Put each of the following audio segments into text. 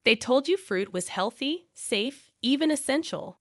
They told you fruit was healthy, safe, even essential.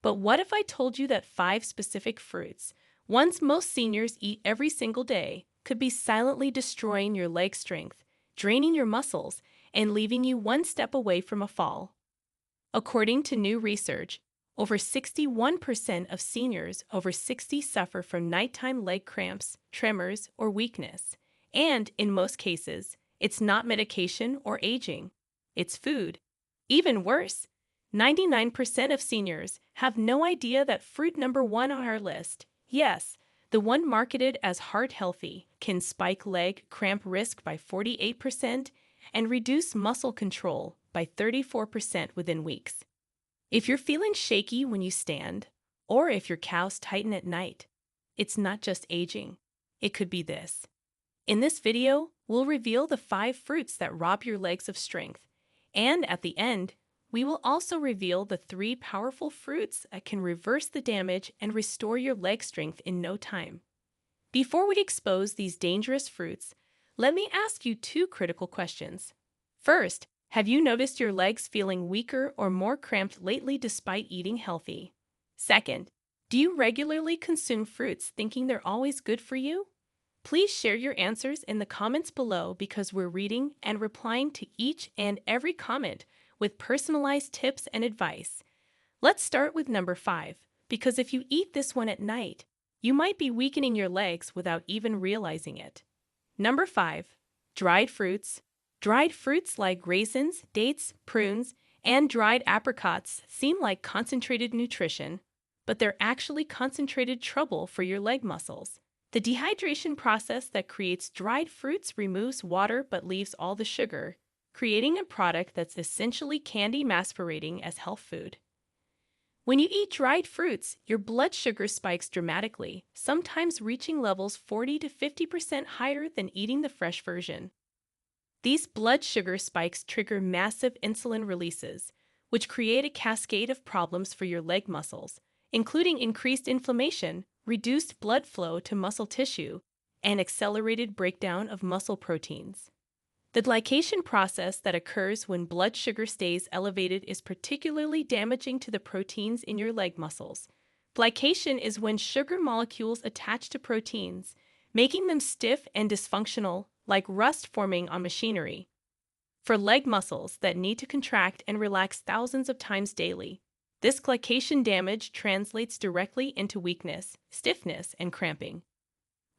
But what if I told you that 5 specific fruits, ones most seniors eat every single day, could be silently destroying your leg strength, draining your muscles, and leaving you one step away from a fall? According to new research, over 61% of seniors over 60 suffer from nighttime leg cramps, tremors, or weakness. And in most cases, it's not medication or aging, it's food. Even worse, 99% of seniors have no idea that fruit number 1 on our list, yes, the one marketed as heart healthy, can spike leg cramp risk by 48% and reduce muscle control by 34% within weeks. If you're feeling shaky when you stand, or if your calves tighten at night, it's not just aging. It could be this. In this video, we'll reveal the 5 fruits that rob your legs of strength. And at the end, we will also reveal the 3 powerful fruits that can reverse the damage and restore your leg strength in no time. Before we expose these dangerous fruits, let me ask you 2 critical questions. First, have you noticed your legs feeling weaker or more cramped lately despite eating healthy? Second, do you regularly consume fruits thinking they're always good for you? Please share your answers in the comments below because we're reading and replying to each and every comment with personalized tips and advice. Let's start with number 5, because if you eat this one at night, you might be weakening your legs without even realizing it. Number 5, dried fruits. Dried fruits like raisins, dates, prunes, and dried apricots seem like concentrated nutrition, but they're actually concentrated trouble for your leg muscles. The dehydration process that creates dried fruits removes water but leaves all the sugar, creating a product that's essentially candy masquerading as health food. When you eat dried fruits, your blood sugar spikes dramatically, sometimes reaching levels 40 to 50% higher than eating the fresh version. These blood sugar spikes trigger massive insulin releases, which create a cascade of problems for your leg muscles, including increased inflammation, reduced blood flow to muscle tissue, and accelerated breakdown of muscle proteins. The glycation process that occurs when blood sugar stays elevated is particularly damaging to the proteins in your leg muscles. Glycation is when sugar molecules attach to proteins, making them stiff and dysfunctional, like rust forming on machinery. For leg muscles that need to contract and relax thousands of times daily, this glycation damage translates directly into weakness, stiffness, and cramping.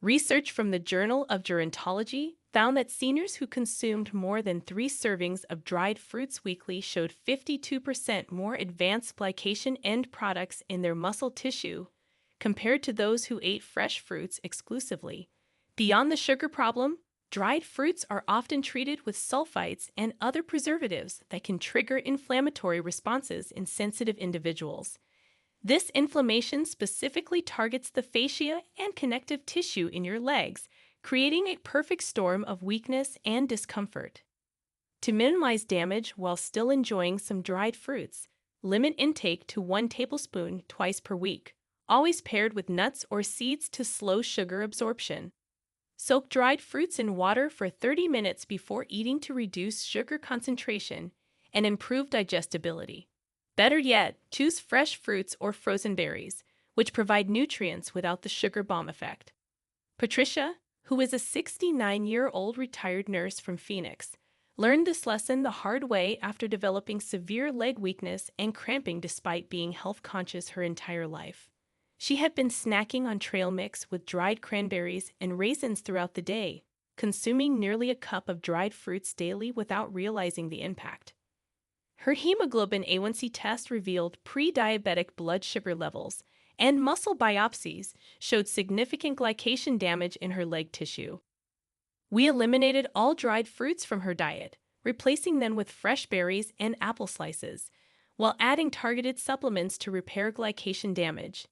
Research from the Journal of Gerontology found that seniors who consumed more than 3 servings of dried fruits weekly showed 52% more advanced glycation end products in their muscle tissue compared to those who ate fresh fruits exclusively. Beyond the sugar problem, dried fruits are often treated with sulfites and other preservatives that can trigger inflammatory responses in sensitive individuals. This inflammation specifically targets the fascia and connective tissue in your legs, creating a perfect storm of weakness and discomfort. To minimize damage while still enjoying some dried fruits, limit intake to 1 tablespoon twice per week, always paired with nuts or seeds to slow sugar absorption. Soak dried fruits in water for 30 minutes before eating to reduce sugar concentration and improve digestibility. Better yet, choose fresh fruits or frozen berries, which provide nutrients without the sugar bomb effect. Patricia, who is a 69-year-old retired nurse from Phoenix, learned this lesson the hard way after developing severe leg weakness and cramping despite being health-conscious her entire life. She had been snacking on trail mix with dried cranberries and raisins throughout the day, consuming nearly a cup of dried fruits daily without realizing the impact. Her hemoglobin A1C test revealed pre-diabetic blood sugar levels, and muscle biopsies showed significant glycation damage in her leg tissue. We eliminated all dried fruits from her diet, replacing them with fresh berries and apple slices, while adding targeted supplements to repair glycation damage.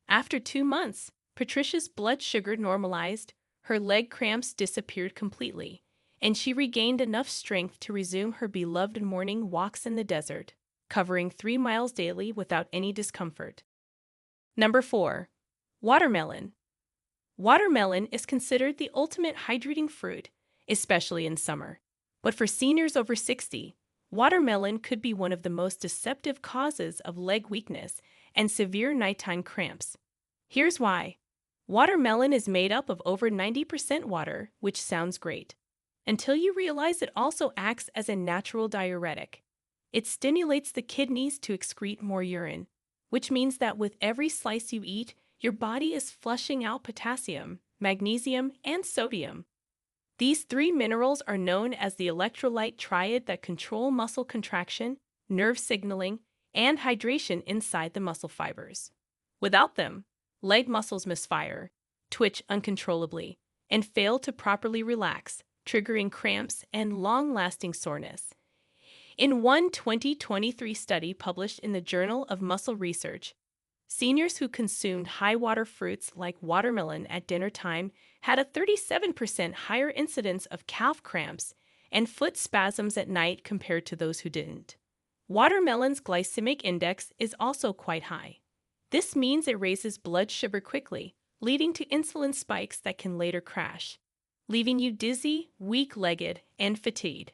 After 2 months, Patricia's blood sugar normalized, her leg cramps disappeared completely, and she regained enough strength to resume her beloved morning walks in the desert, covering 3 miles daily without any discomfort. Number 4. Watermelon. Watermelon is considered the ultimate hydrating fruit, especially in summer. But for seniors over 60, Watermelon could be one of the most deceptive causes of leg weakness and severe nighttime cramps. Here's why. Watermelon is made up of over 90% water, which sounds great, until you realize it also acts as a natural diuretic. It stimulates the kidneys to excrete more urine, which means that with every slice you eat, your body is flushing out potassium, magnesium, and sodium. These three minerals are known as the electrolyte triad that control muscle contraction, nerve signaling, and hydration inside the muscle fibers. Without them, leg muscles misfire, twitch uncontrollably, and fail to properly relax, triggering cramps and long-lasting soreness. In one 2023 study published in the Journal of Muscle Research, seniors who consumed high-water fruits like watermelon at dinner time had a 37% higher incidence of calf cramps and foot spasms at night compared to those who didn't. Watermelon's glycemic index is also quite high. This means it raises blood sugar quickly, leading to insulin spikes that can later crash, leaving you dizzy, weak-legged, and fatigued.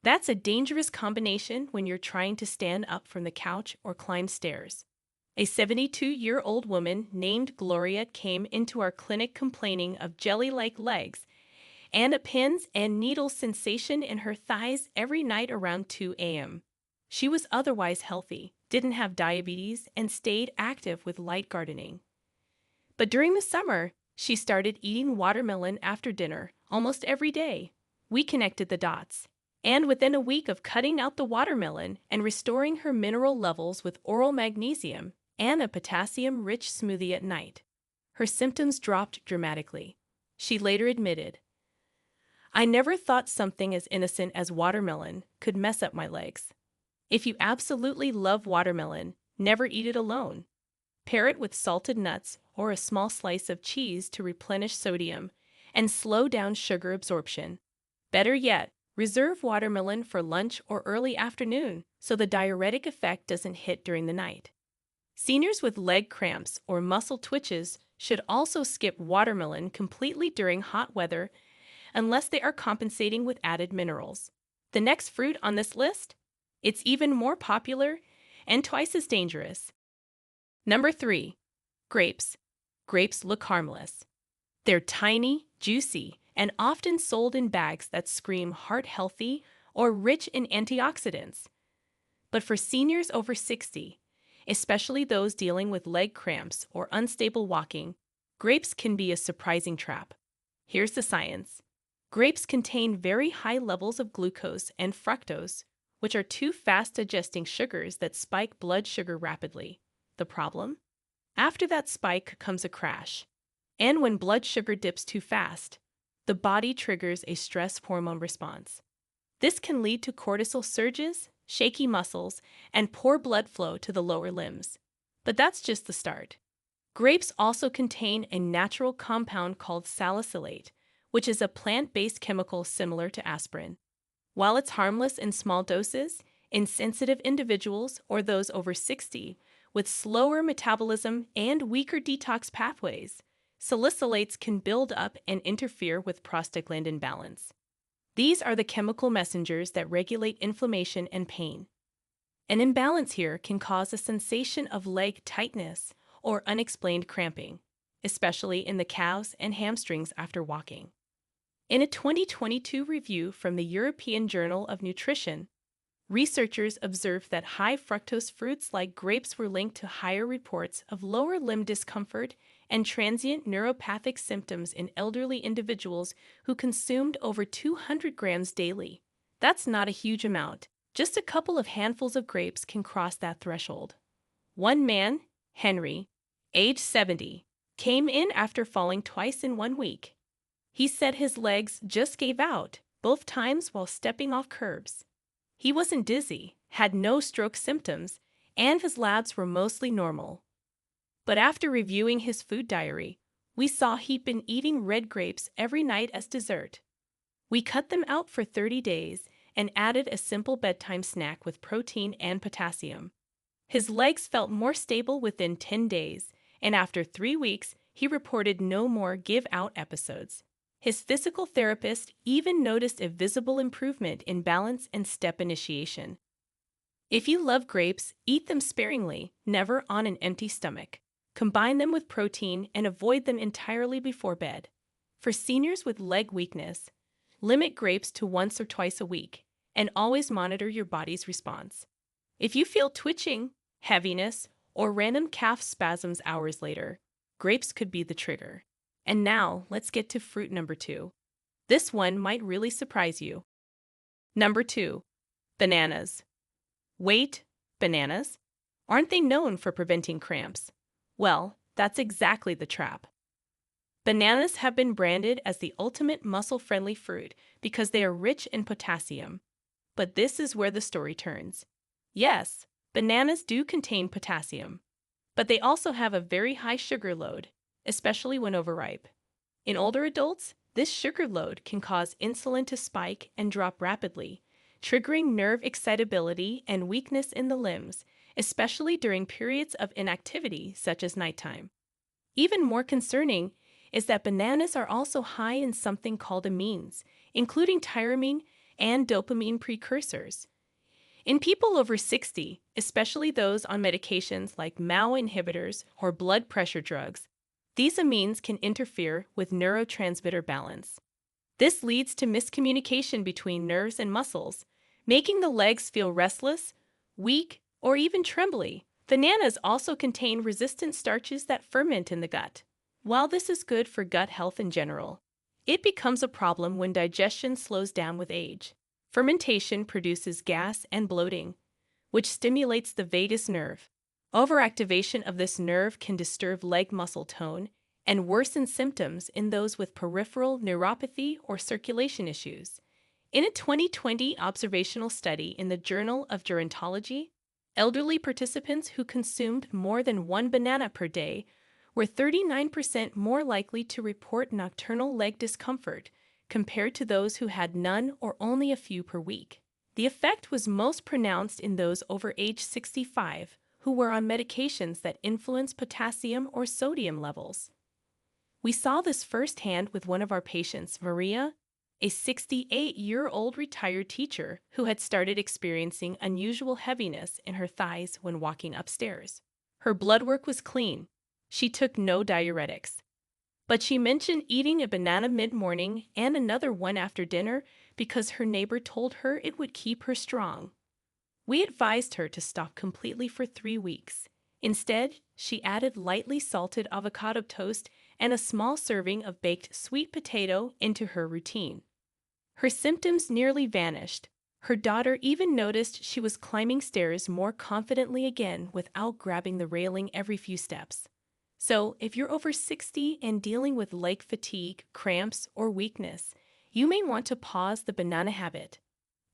That's a dangerous combination when you're trying to stand up from the couch or climb stairs. A 72-year-old woman named Gloria came into our clinic complaining of jelly-like legs and a pins and needles sensation in her thighs every night around 2 a.m. She was otherwise healthy, didn't have diabetes, and stayed active with light gardening. But during the summer, she started eating watermelon after dinner almost every day. We connected the dots. And within a week of cutting out the watermelon and restoring her mineral levels with oral magnesium and a potassium-rich smoothie at night, her symptoms dropped dramatically. She later admitted, "I never thought something as innocent as watermelon could mess up my legs. If you absolutely love watermelon, never eat it alone. Pair it with salted nuts or a small slice of cheese to replenish sodium and slow down sugar absorption. Better yet, reserve watermelon for lunch or early afternoon so the diuretic effect doesn't hit during the night." Seniors with leg cramps or muscle twitches should also skip watermelon completely during hot weather unless they are compensating with added minerals. The next fruit on this list? It's even more popular and twice as dangerous. Number 3. Grapes. Grapes look harmless. They're tiny, juicy, and often sold in bags that scream heart-healthy or rich in antioxidants. But for seniors over 60, especially those dealing with leg cramps or unstable walking, grapes can be a surprising trap. Here's the science. Grapes contain very high levels of glucose and fructose, which are two fast-digesting sugars that spike blood sugar rapidly. The problem? After that spike comes a crash. And when blood sugar dips too fast, the body triggers a stress hormone response. This can lead to cortisol surges, shaky muscles, and poor blood flow to the lower limbs. But that's just the start. Grapes also contain a natural compound called salicylate, which is a plant-based chemical similar to aspirin. While it's harmless in small doses, in sensitive individuals or those over 60 with slower metabolism and weaker detox pathways, salicylates can build up and interfere with prostaglandin balance. These are the chemical messengers that regulate inflammation and pain. An imbalance here can cause a sensation of leg tightness or unexplained cramping, especially in the calves and hamstrings after walking. In a 2022 review from the European Journal of Nutrition, researchers observed that high fructose fruits like grapes were linked to higher reports of lower limb discomfort and transient neuropathic symptoms in elderly individuals who consumed over 200 grams daily. That's not a huge amount. Just a couple of handfuls of grapes can cross that threshold. One man, Henry, age 70, came in after falling twice in 1 week. He said his legs just gave out, both times while stepping off curbs. He wasn't dizzy, had no stroke symptoms, and his labs were mostly normal. But after reviewing his food diary, we saw he'd been eating red grapes every night as dessert. We cut them out for 30 days and added a simple bedtime snack with protein and potassium. His legs felt more stable within 10 days, and after 3 weeks, he reported no more give-out episodes. His physical therapist even noticed a visible improvement in balance and step initiation. If you love grapes, eat them sparingly, never on an empty stomach. Combine them with protein and avoid them entirely before bed. For seniors with leg weakness, limit grapes to once or twice a week, and always monitor your body's response. If you feel twitching, heaviness, or random calf spasms hours later, grapes could be the trigger. And now, let's get to fruit number 2. This one might really surprise you. Number 2. Bananas. Wait, bananas? Aren't they known for preventing cramps? Well, that's exactly the trap. Bananas have been branded as the ultimate muscle-friendly fruit because they are rich in potassium. But this is where the story turns. Yes, bananas do contain potassium, but they also have a very high sugar load, especially when overripe. In older adults, this sugar load can cause insulin to spike and drop rapidly, triggering nerve excitability and weakness in the limbs, especially during periods of inactivity such as nighttime. Even more concerning is that bananas are also high in something called amines, including tyramine and dopamine precursors. In people over 60, especially those on medications like MAO inhibitors or blood pressure drugs, these amines can interfere with neurotransmitter balance. This leads to miscommunication between nerves and muscles, making the legs feel restless, weak, or even trembly. Bananas also contain resistant starches that ferment in the gut. While this is good for gut health in general, it becomes a problem when digestion slows down with age. Fermentation produces gas and bloating, which stimulates the vagus nerve. Overactivation of this nerve can disturb leg muscle tone and worsen symptoms in those with peripheral neuropathy or circulation issues. In a 2020 observational study in the Journal of Gerontology, elderly participants who consumed more than one banana per day were 39% more likely to report nocturnal leg discomfort compared to those who had none or only a few per week. The effect was most pronounced in those over age 65 who were on medications that influence potassium or sodium levels. We saw this firsthand with one of our patients, Maria, a 68-year-old retired teacher who had started experiencing unusual heaviness in her thighs when walking upstairs. Her blood work was clean. She took no diuretics. But she mentioned eating a banana mid-morning and another one after dinner because her neighbor told her it would keep her strong. We advised her to stop completely for 3 weeks. Instead, she added lightly salted avocado toast and a small serving of baked sweet potato into her routine. Her symptoms nearly vanished. Her daughter even noticed she was climbing stairs more confidently again without grabbing the railing every few steps. So, if you're over 60 and dealing with leg fatigue, cramps, or weakness, you may want to pause the banana habit.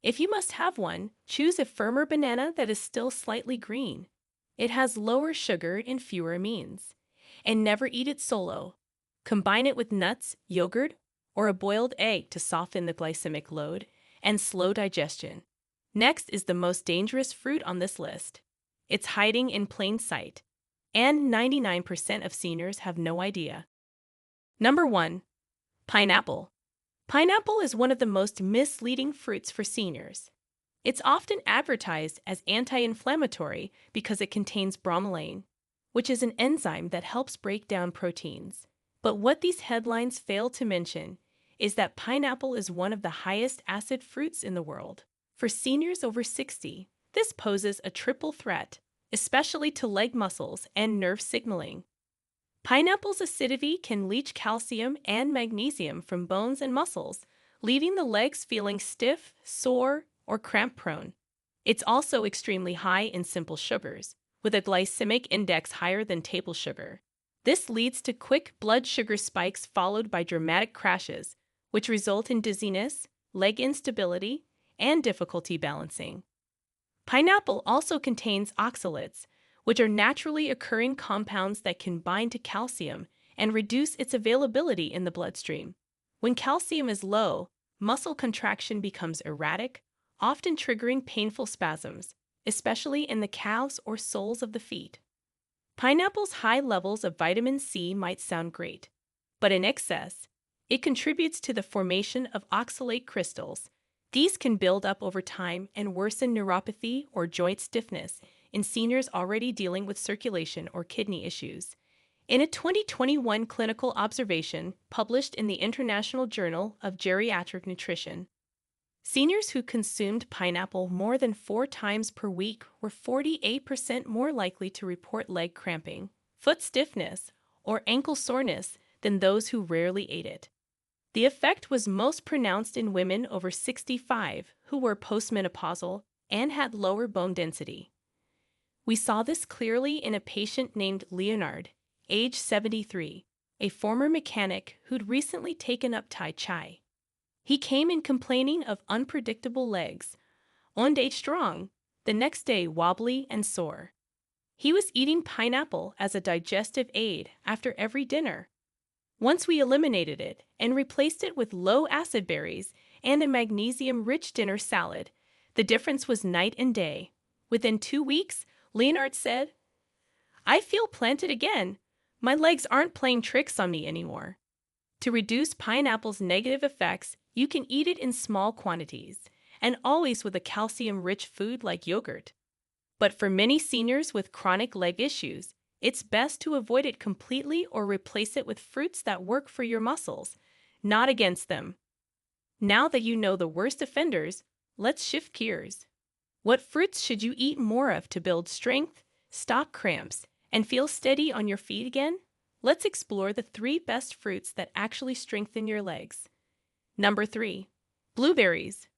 If you must have one, choose a firmer banana that is still slightly green. It has lower sugar and fewer amines. And never eat it solo. Combine it with nuts, yogurt, or a boiled egg to soften the glycemic load and slow digestion. Next is the most dangerous fruit on this list. It's hiding in plain sight, and 99% of seniors have no idea. Number 1. Pineapple. Pineapple is one of the most misleading fruits for seniors. It's often advertised as anti-inflammatory because it contains bromelain, which is an enzyme that helps break down proteins. But what these headlines fail to mention is that pineapple is one of the highest acid fruits in the world. For seniors over 60, this poses a triple threat, especially to leg muscles and nerve signaling. Pineapple's acidity can leach calcium and magnesium from bones and muscles, leaving the legs feeling stiff, sore, or cramp-prone. It's also extremely high in simple sugars, with a glycemic index higher than table sugar. This leads to quick blood sugar spikes followed by dramatic crashes, which result in dizziness, leg instability, and difficulty balancing. Pineapple also contains oxalates, which are naturally occurring compounds that can bind to calcium and reduce its availability in the bloodstream. When calcium is low, muscle contraction becomes erratic, often triggering painful spasms, especially in the calves or soles of the feet. Pineapple's high levels of vitamin C might sound great, but in excess, it contributes to the formation of oxalate crystals, These can build up over time and worsen neuropathy or joint stiffness in seniors already dealing with circulation or kidney issues. In a 2021 clinical observation published in the International Journal of Geriatric Nutrition, seniors who consumed pineapple more than 4 times per week were 48% more likely to report leg cramping, foot stiffness, or ankle soreness than those who rarely ate it. The effect was most pronounced in women over 65 who were postmenopausal and had lower bone density. We saw this clearly in a patient named Leonard, age 73, a former mechanic who'd recently taken up Tai Chi. He came in complaining of unpredictable legs, one day strong, the next day wobbly and sore. He was eating pineapple as a digestive aid after every dinner. Once we eliminated it and replaced it with low-acid berries and a magnesium-rich dinner salad, the difference was night and day. Within 2 weeks, Leonard said, "I feel planted again. My legs aren't playing tricks on me anymore." To reduce pineapple's negative effects, you can eat it in small quantities, and always with a calcium-rich food like yogurt. But for many seniors with chronic leg issues, it's best to avoid it completely or replace it with fruits that work for your muscles, not against them. Now that you know the worst offenders, let's shift gears. What fruits should you eat more of to build strength, stop cramps, and feel steady on your feet again? Let's explore the 3 best fruits that actually strengthen your legs. Number 3. Blueberries.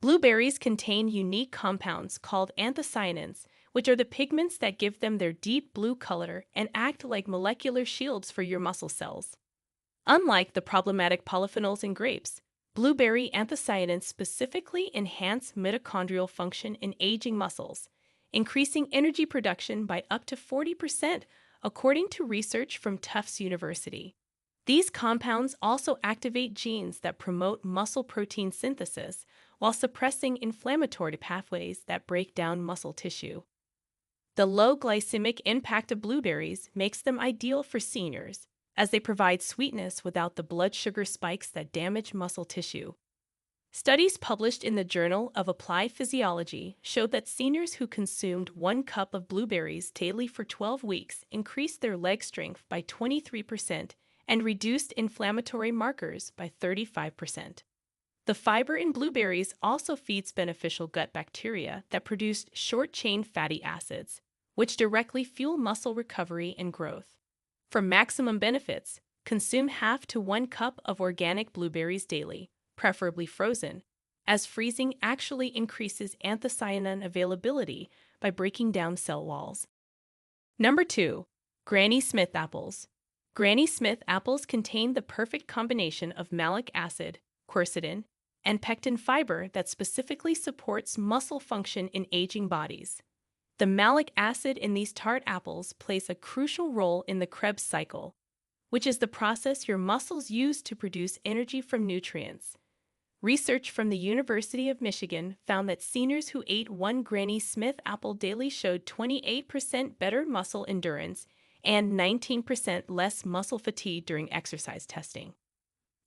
Blueberries contain unique compounds called anthocyanins, which are the pigments that give them their deep blue color and act like molecular shields for your muscle cells. Unlike the problematic polyphenols in grapes, blueberry anthocyanins specifically enhance mitochondrial function in aging muscles, increasing energy production by up to 40%, according to research from Tufts University. These compounds also activate genes that promote muscle protein synthesis while suppressing inflammatory pathways that break down muscle tissue. The low glycemic impact of blueberries makes them ideal for seniors, as they provide sweetness without the blood sugar spikes that damage muscle tissue. Studies published in the Journal of Applied Physiology showed that seniors who consumed 1 cup of blueberries daily for 12 weeks increased their leg strength by 23% and reduced inflammatory markers by 35%. The fiber in blueberries also feeds beneficial gut bacteria that produce short-chain fatty acids, which directly fuel muscle recovery and growth. For maximum benefits, consume half to 1 cup of organic blueberries daily, preferably frozen, as freezing actually increases anthocyanin availability by breaking down cell walls. Number 2. Granny Smith apples. Granny Smith apples contain the perfect combination of malic acid, quercetin, and pectin fiber that specifically supports muscle function in aging bodies. The malic acid in these tart apples plays a crucial role in the Krebs cycle, which is the process your muscles use to produce energy from nutrients. Research from the University of Michigan found that seniors who ate 1 Granny Smith apple daily showed 28% better muscle endurance and 19% less muscle fatigue during exercise testing.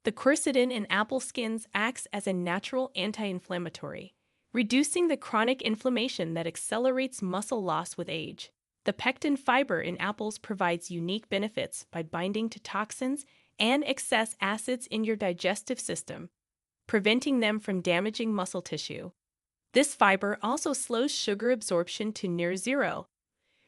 The quercetin in apple skins acts as a natural anti-inflammatory, reducing the chronic inflammation that accelerates muscle loss with age. The pectin fiber in apples provides unique benefits by binding to toxins and excess acids in your digestive system, preventing them from damaging muscle tissue. This fiber also slows sugar absorption to near zero,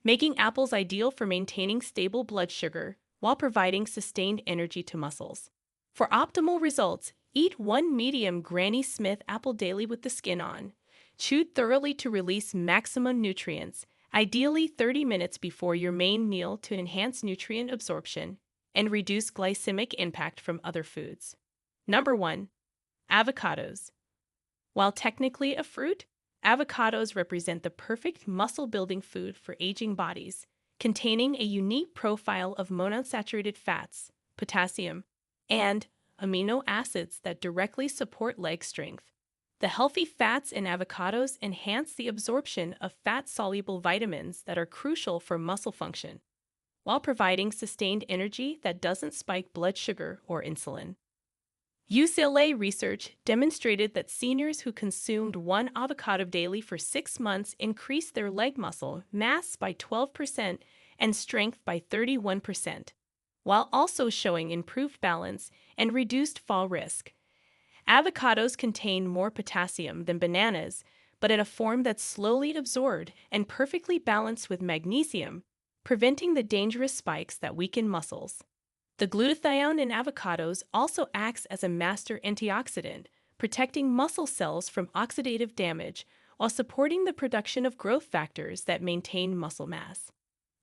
making apples ideal for maintaining stable blood sugar while providing sustained energy to muscles. For optimal results, eat 1 medium Granny Smith apple daily with the skin on. Chew thoroughly to release maximum nutrients, ideally 30 minutes before your main meal to enhance nutrient absorption and reduce glycemic impact from other foods. Number 1. Avocados. While technically a fruit, avocados represent the perfect muscle-building food for aging bodies, containing a unique profile of monounsaturated fats, potassium, and amino acids that directly support leg strength. The healthy fats in avocados enhance the absorption of fat-soluble vitamins that are crucial for muscle function, while providing sustained energy that doesn't spike blood sugar or insulin. UCLA research demonstrated that seniors who consumed one avocado daily for 6 months increased their leg muscle mass by 12% and strength by 31%, while also showing improved balance and reduced fall risk. Avocados contain more potassium than bananas, but in a form that's slowly absorbed and perfectly balanced with magnesium, preventing the dangerous spikes that weaken muscles. The glutathione in avocados also acts as a master antioxidant, protecting muscle cells from oxidative damage while supporting the production of growth factors that maintain muscle mass.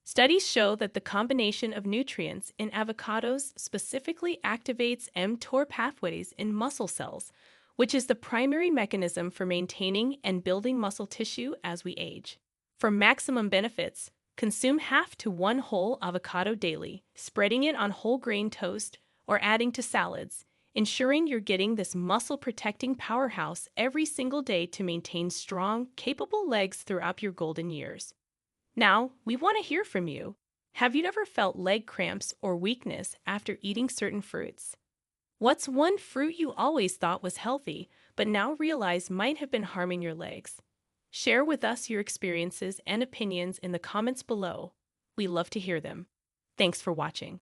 Studies show that the combination of nutrients in avocados specifically activates mTOR pathways in muscle cells, which is the primary mechanism for maintaining and building muscle tissue as we age. For maximum benefits, consume half to one whole avocado daily, spreading it on whole grain toast or adding to salads, ensuring you're getting this muscle-protecting powerhouse every single day to maintain strong, capable legs throughout your golden years. Now, we want to hear from you. Have you ever felt leg cramps or weakness after eating certain fruits? What's one fruit you always thought was healthy, but now realize might have been harming your legs? Share with us your experiences and opinions in the comments below. We love to hear them. Thanks for watching.